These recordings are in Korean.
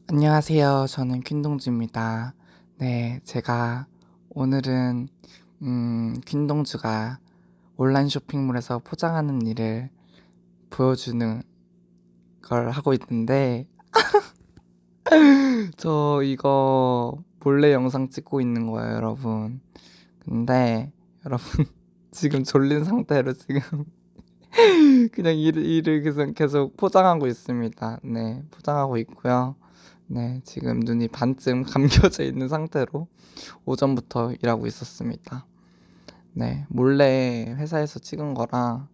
안녕하세요. 저는 퀸동주입니다. 네, 제가 오늘은 퀸동주가 온라인 쇼핑몰에서 포장하는 일을 보여주는 걸 하고 있는데 저 이거 몰래 영상 찍고 있는 거예요, 여러분. 근데 여러분 지금 졸린 상태로 지금 그냥 일을 계속 포장하고 있습니다. 네, 포장하고 있고요. 네, 지금 눈이 반쯤 감겨져 있는 상태로 오전부터 일하고 있었습니다. 네, 몰래 회사에서 찍은 거라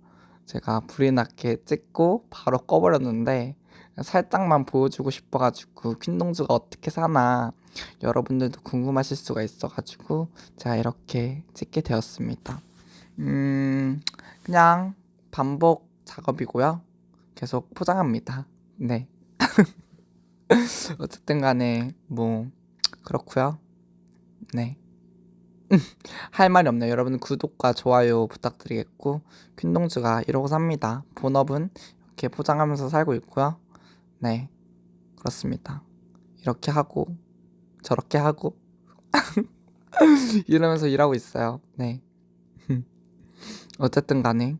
제가 불이 나게 찍고 바로 꺼버렸는데 살짝만 보여주고 싶어가지고 퀸동주가 어떻게 사나 여러분들도 궁금하실 수가 있어가지고 제가 이렇게 찍게 되었습니다. 그냥 반복 작업이고요. 계속 포장합니다. 네. 어쨌든 간에 뭐 그렇고요. 네. 할 말이 없네요. 여러분 구독과 좋아요 부탁드리겠고 퀸동주가 이러고 삽니다. 본업은 이렇게 포장하면서 살고 있고요. 네. 그렇습니다. 이렇게 하고 저렇게 하고 이러면서 일하고 있어요. 네. 어쨌든 간에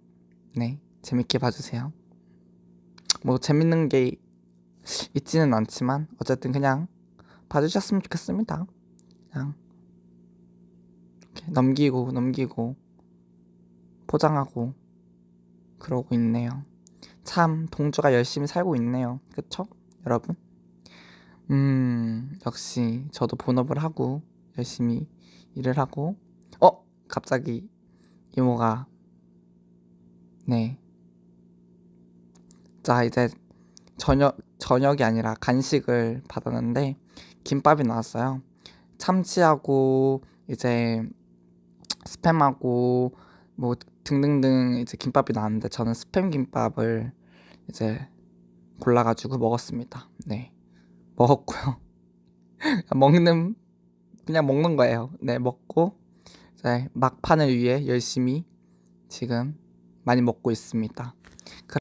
네. 재밌게 봐주세요. 뭐 재밌는 게 있지는 않지만 어쨌든 그냥 봐주셨으면 좋겠습니다. 그냥 이렇게 넘기고 포장하고 그러고 있네요. 참 동주가 열심히 살고 있네요. 그쵸? 여러분? 역시 저도 본업을 하고 열심히 일을 하고 갑자기 이모가 네. 자 이제 저녁이 아니라 간식을 받았는데 김밥이 나왔어요. 참치하고 이제 스팸하고 뭐 등등등 이제 김밥이 나왔는데 저는 스팸 김밥을 이제 골라가지고 먹었습니다. 네, 먹었고요. 먹는 그냥 먹는 거예요. 네, 먹고 이제 막판을 위해 열심히 지금 많이 먹고 있습니다.